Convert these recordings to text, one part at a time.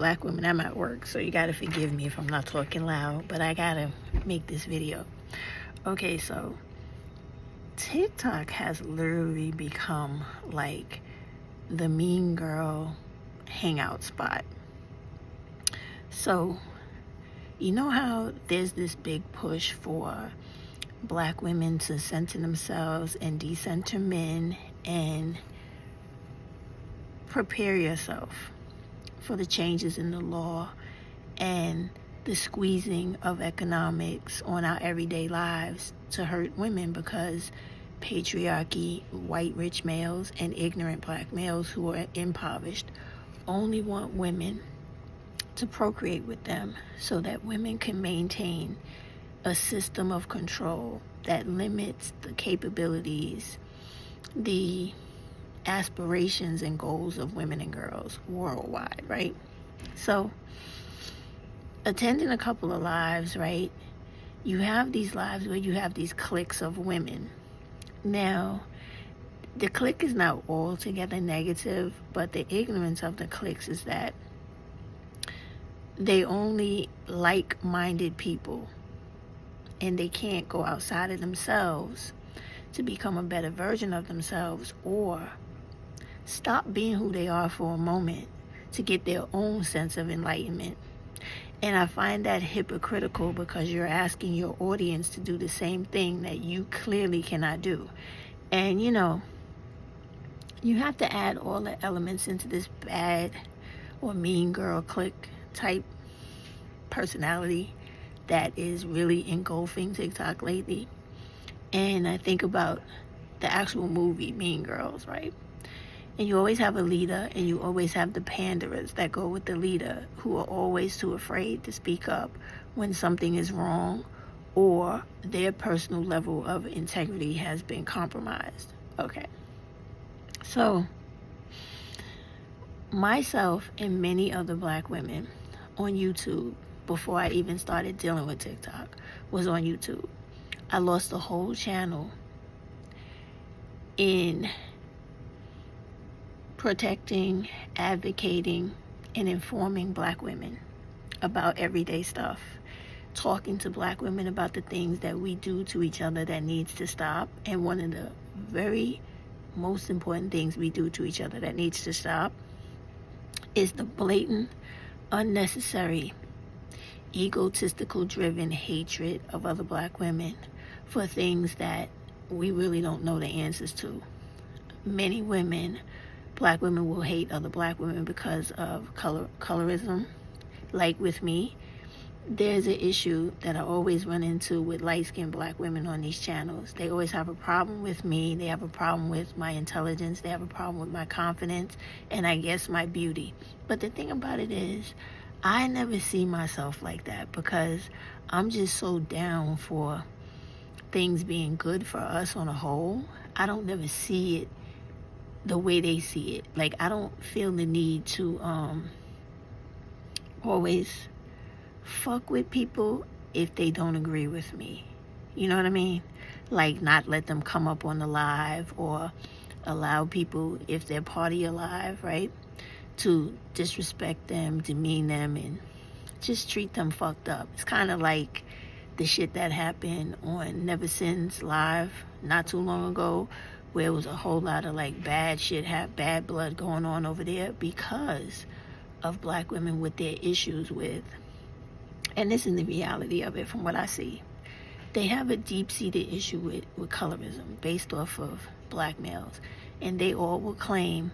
black women. I'm at work, so you gotta forgive me if I'm not talking loud, but I gotta make this video. Okay, so TikTok has literally become like the mean girl hangout spot. So, you know how there's this big push for black women to center themselves and decenter men and prepare yourself for the changes in the law and the squeezing of economics on our everyday lives to hurt women, because patriarchy, white rich males, and ignorant black males who are impoverished only want women to procreate with them so that women can maintain a system of control that limits the capabilities, the aspirations and goals of women and girls worldwide, right? So, attending a couple of lives, right? You have these lives where you have these cliques of women. Now, the clique is not altogether negative, but the ignorance of the cliques is that they only like-minded people, and they can't go outside of themselves to become a better version of themselves or stop being who they are for a moment to get their own sense of enlightenment. And I find that hypocritical, because you're asking your audience to do the same thing that you clearly cannot do. And you know, you have to add all the elements into this bad or mean girl clique type personality that is really engulfing TikTok lately. And I think about the actual movie Mean Girls, right? And you always have a leader, and you always have the panderers that go with the leader, who are always too afraid to speak up when something is wrong or their personal level of integrity has been compromised. Okay. So, myself and many other black women on YouTube, before I even started dealing with TikTok, was on YouTube. I lost a whole channel in protecting, advocating, and informing black women about everyday stuff, talking to black women about the things that we do to each other that needs to stop. And one of the very most important things we do to each other that needs to stop is the blatant, unnecessary, egotistical driven hatred of other black women for things that we really don't know the answers to. Many women, black women, will hate other black women because of colorism. Like with me, there's an issue that I always run into with light-skinned black women on these channels. They always have a problem with me. They have a problem with my intelligence. They have a problem with my confidence, and I guess my beauty. But the thing about it is, I never see myself like that, because I'm just so down for things being good for us on a whole. I don't never see it the way they see it. Like, I don't feel the need to always fuck with people if they don't agree with me. You know what I mean? Like, not let them come up on the live, or allow people, if they're part of your live, right, to disrespect them, demean them, and just treat them fucked up. It's kind of like the shit that happened on Never Sin's live not too long ago, where it was a whole lot of like bad shit, bad blood going on over there because of black women with their issues with, and this is the reality of it from what I see, they have a deep-seated issue with colorism based off of black males. And they all will claim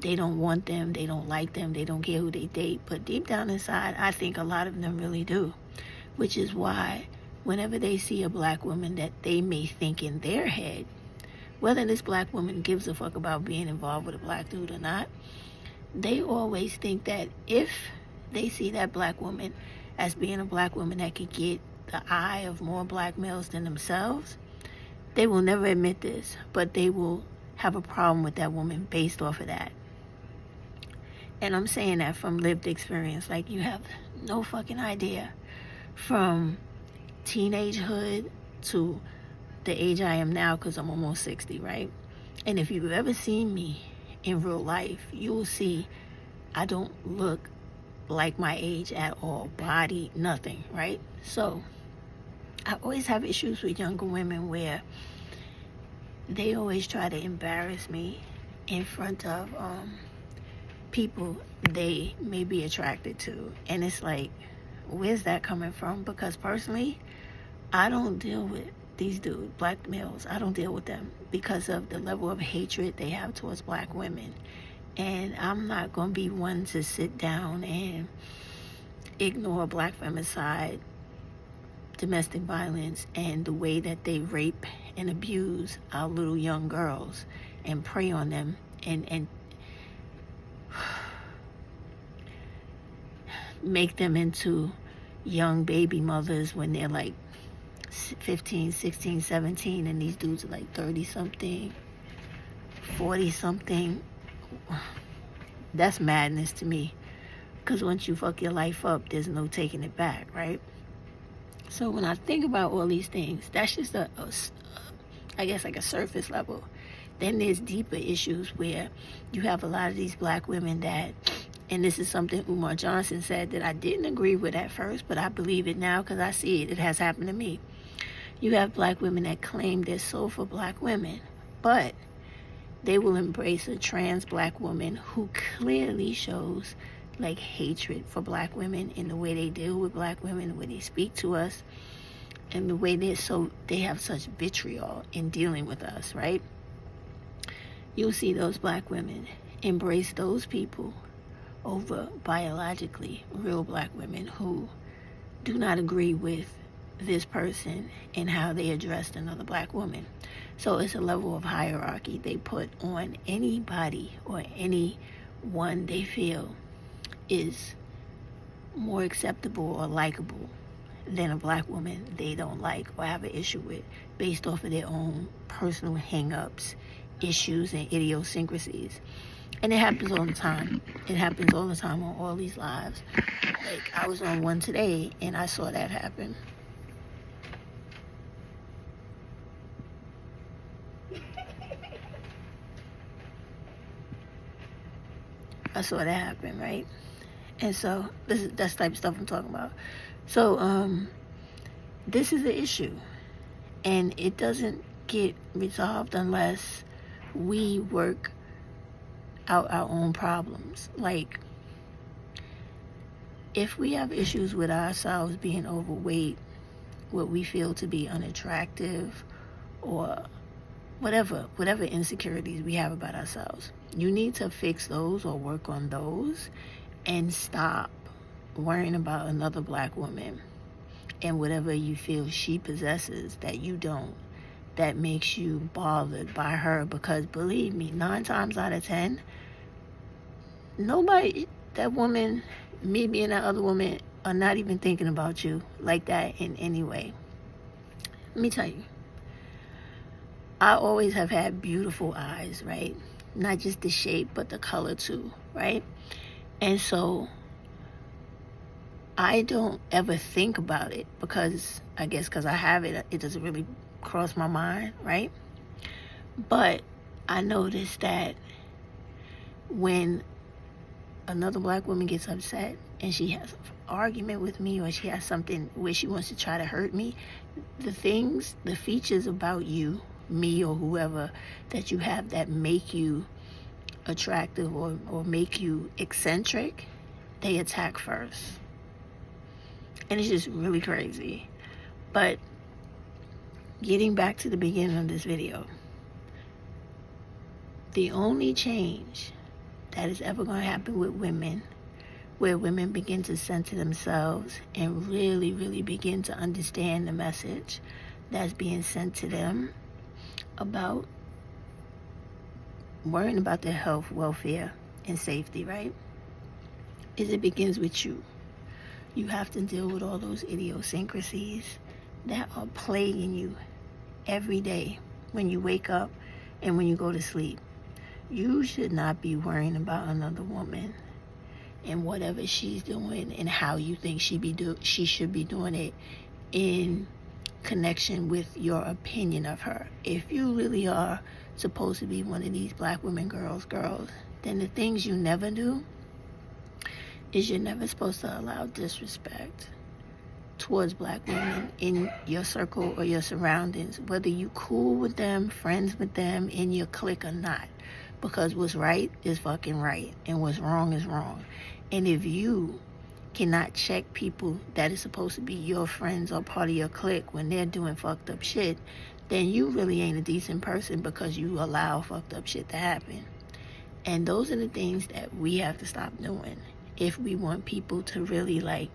they don't want them, they don't like them, they don't care who they date. But deep down inside, I think a lot of them really do. Which is why whenever they see a black woman that they may think in their head, whether this black woman gives a fuck about being involved with a black dude or not, they always think that if they see that black woman as being a black woman that could get the eye of more black males than themselves, they will never admit this, but they will have a problem with that woman based off of that. And I'm saying that from lived experience. Like, you have no fucking idea. From teenagehood to the age I am now, because I'm almost 60, right? And if you've ever seen me in real life, you will see I don't look like my age at all, body, nothing, right? So I always have issues with younger women where they always try to embarrass me in front of people they may be attracted to. And it's like, where's that coming from? Because personally, I don't deal with these dudes, black males. I don't deal with them because of the level of hatred they have towards black women. And I'm not going to be one to sit down and ignore black femicide, domestic violence, and the way that they rape and abuse our little young girls and prey on them and make them into young baby mothers when they're like 15, 16, 17, and these dudes are like 30 something, 40 something. That's madness to me, because once you fuck your life up, there's no taking it back, right? So when I think about all these things, that's just I guess like a surface level. Then there's deeper issues where you have a lot of these black women that, and this is something Umar Johnson said that I didn't agree with at first, but I believe it now because I see it. It has happened to me. You have black women that claim they're so for black women, but they will embrace a trans black woman who clearly shows like hatred for black women in the way they deal with black women, the way they speak to us, and the way they have such vitriol in dealing with us, right? You'll see those black women embrace those people over biologically real black women who do not agree with this person and how they addressed another black woman. So it's a level of hierarchy they put on anybody or anyone they feel is more acceptable or likable than a black woman they don't like or have an issue with based off of their own personal hang-ups, issues, and idiosyncrasies. And it happens all the time. It happens all the time on all these lives. Like, I was on one today and I saw that happen. I saw that happen, right? And so that's the type of stuff I'm talking about. So this is the issue, and it doesn't get resolved unless we work out our own problems. Like, if we have issues with ourselves being overweight, what we feel to be unattractive, or whatever insecurities we have about ourselves, you need to fix those or work on those and stop worrying about another black woman and whatever you feel she possesses that you don't, that makes you bothered by her. Because believe me, 9 times out of 10, nobody, that woman, me being that other woman, are not even thinking about you like that in any way. Let me tell you, I always have had beautiful eyes, right? Not just the shape, but the color too, right? And so I don't ever think about it because I guess because I have it, it doesn't really cross my mind, right? But I noticed that when another black woman gets upset and she has an argument with me, or she has something where she wants to try to hurt me, the features about you, me or whoever, that you have that make you attractive or make you eccentric, they attack first. And it's just really crazy. But getting back to the beginning of this video, the only change that is ever going to happen with women, where women begin to center themselves and really, really begin to understand the message that's being sent to them about worrying about their health, welfare, and safety, right? Is it begins with you. You have to deal with all those idiosyncrasies that are plaguing you every day when you wake up and when you go to sleep. You should not be worrying about another woman and whatever she's doing and how you think she should be doing it in connection with your opinion of her. If you really are supposed to be one of these black women girls, then the things you never do is you're never supposed to allow disrespect towards black women in your circle or your surroundings, whether you cool with them, friends with them, in your clique or not. Because what's right is fucking right, and what's wrong is wrong. And if you cannot check people that is supposed to be your friends or part of your clique when they're doing fucked up shit, then you really ain't a decent person because you allow fucked up shit to happen. And those are the things that we have to stop doing if we want people to really like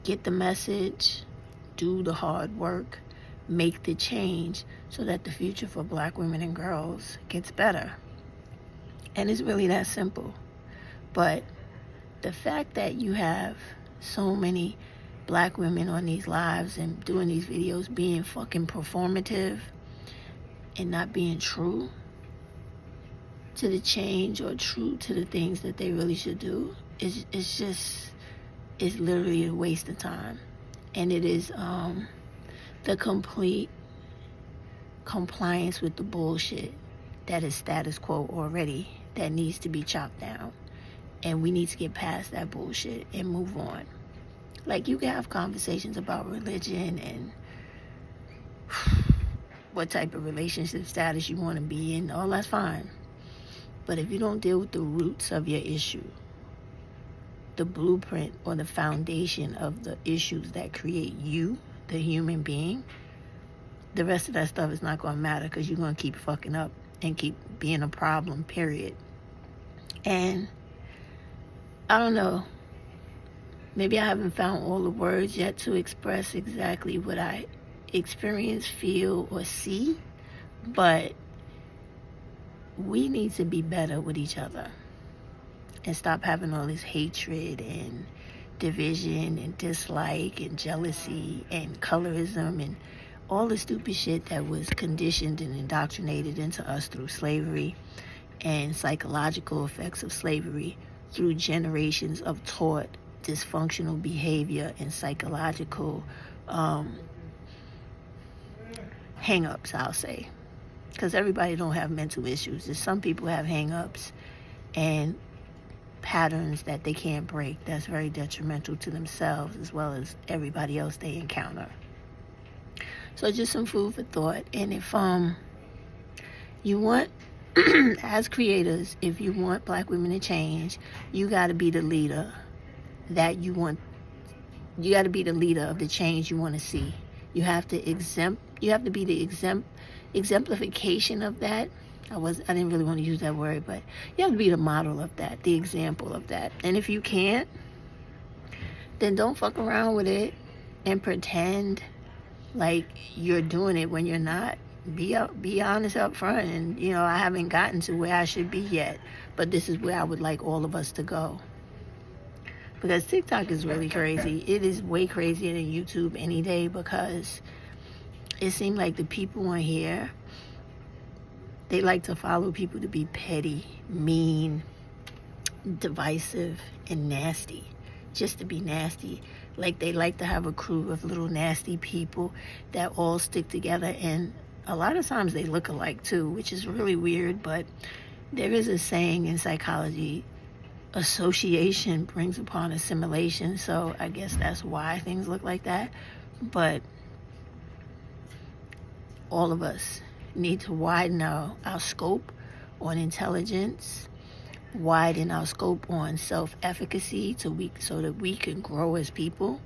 get the message, do the hard work, make the change so that the future for black women and girls gets better. And it's really that simple. But the fact that you have so many black women on these lives and doing these videos being fucking performative and not being true to the change or true to the things that they really should do is literally a waste of time. And it is the complete compliance with the bullshit that is status quo already that needs to be chopped down. And we need to get past that bullshit and move on. Like, you can have conversations about religion and what type of relationship status you want to be in. All that's fine. But if you don't deal with the roots of your issue, the blueprint or the foundation of the issues that create you, the human being, the rest of that stuff is not going to matter because you're going to keep fucking up and keep being a problem, period. And I don't know, maybe I haven't found all the words yet to express exactly what I experience, feel, or see, but we need to be better with each other and stop having all this hatred and division and dislike and jealousy and colorism and all the stupid shit that was conditioned and indoctrinated into us through slavery and psychological effects of slavery through generations of taught dysfunctional behavior and psychological hang-ups, I'll say. Because everybody don't have mental issues. There's some people have hang-ups and patterns that they can't break that's very detrimental to themselves as well as everybody else they encounter. So just some food for thought. And if you want, as creators, if you want black women to change, you got to be the leader that you want. You got to be the leader of the change you want to see. You have to be the exemplification of that. I didn't really want to use that word, but you have to be the model of that, the example of that. And if you can't, then don't fuck around with it and pretend like you're doing it when you're not. Be honest up front, and I haven't gotten to where I should be yet, but this is where I would like all of us to go. Because TikTok is really crazy. It is way crazier than YouTube any day, because it seems like the people on here, they like to follow people to be petty, mean, divisive, and nasty. Just to be nasty. Like they like to have a crew of little nasty people that all stick together, and a lot of times they look alike too, which is really weird. But there is a saying in psychology, association brings upon assimilation. So I guess that's why things look like that. But all of us need to widen our scope on intelligence, widen our scope on self-efficacy so that we can grow as people,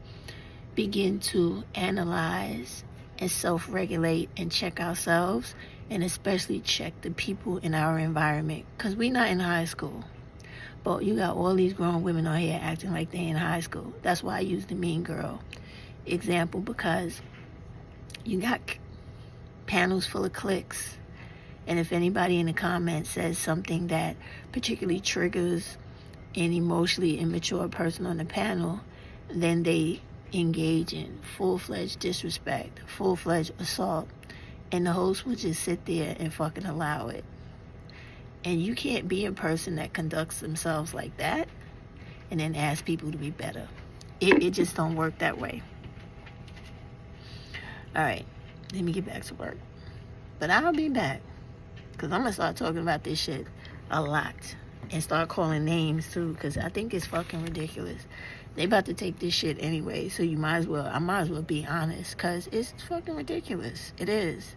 begin to analyze and self-regulate and check ourselves, and especially check the people in our environment, because we're not in high school. But you got all these grown women on here acting like they in high school. That's why I use the mean girl example, because you got panels full of cliques, and if anybody in the comments says something that particularly triggers an emotionally immature person on the panel, then they engage in full-fledged disrespect, full-fledged assault, and the host will just sit there and fucking allow it. And you can't be a person that conducts themselves like that and then ask people to be better. It just don't work that way. All right, let me get back to work. But I'll be back, because I'm going to start talking about this shit a lot. and start calling names too, because I think it's fucking ridiculous. They about to take this shit anyway, so I might as well be honest, because it's fucking ridiculous. It is.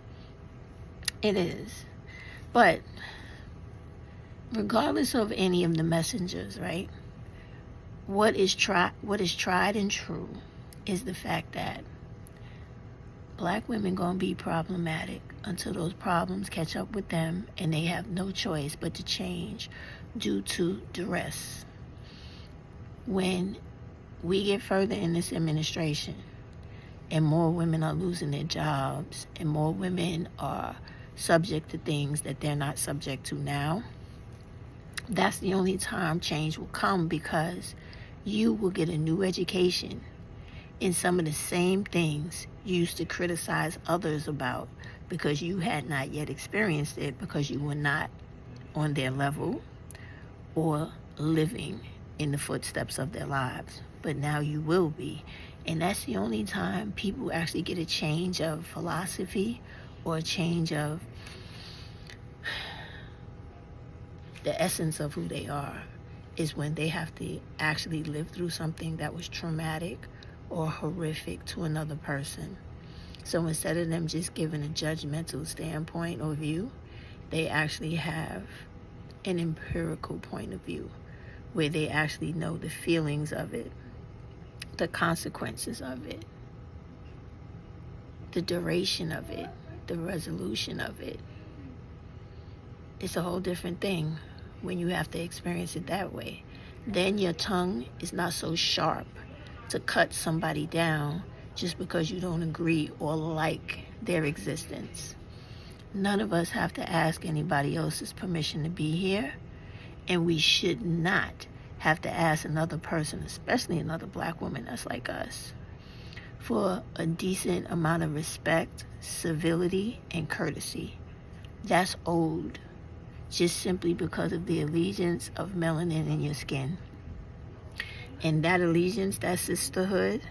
But regardless of any of the messengers, right? What is tried and true is the fact that black women gonna be problematic until those problems catch up with them and they have no choice but to change due to duress. When we get further in this administration and more women are losing their jobs and more women are subject to things that they're not subject to now, that's the only time change will come, because you will get a new education in some of the same things you used to criticize others about because you had not yet experienced it, because you were not on their level or living in the footsteps of their lives. But now you will be. And that's the only time people actually get a change of philosophy or a change of the essence of who they are, is when they have to actually live through something that was traumatic or horrific to another person. So instead of them just giving a judgmental standpoint or view, they actually have an empirical point of view where they actually know the feelings of it, the consequences of it, the duration of it, the resolution of it. It's a whole different thing when you have to experience it that way. Then your tongue is not so sharp to cut somebody down just because you don't agree or like their existence. None of us have to ask anybody else's permission to be here, and we should not have to ask another person, especially another black woman that's like us, for a decent amount of respect, civility, and courtesy. That's owed just simply because of the allegiance of melanin in your skin. And that allegiance, that sisterhood,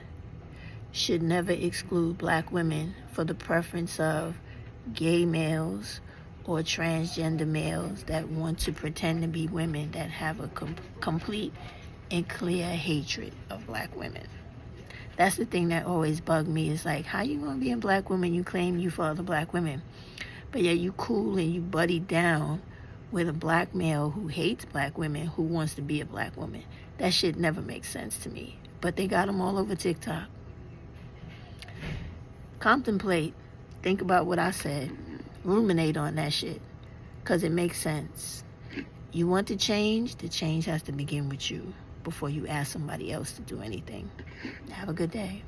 should never exclude black women for the preference of gay males or transgender males that want to pretend to be women that have a complete and clear hatred of black women. That's the thing that always bugged me, is like, how you gonna be a black woman, you claim you for other black women, but yet you cool and you buddy down with a black male who hates black women, who wants to be a black woman. That shit never makes sense to me. But they got them all over TikTok. Contemplate. Think about what I said. Ruminate on that shit, because it makes sense. You want to change, the change has to begin with you before you ask somebody else to do anything. Have a good day.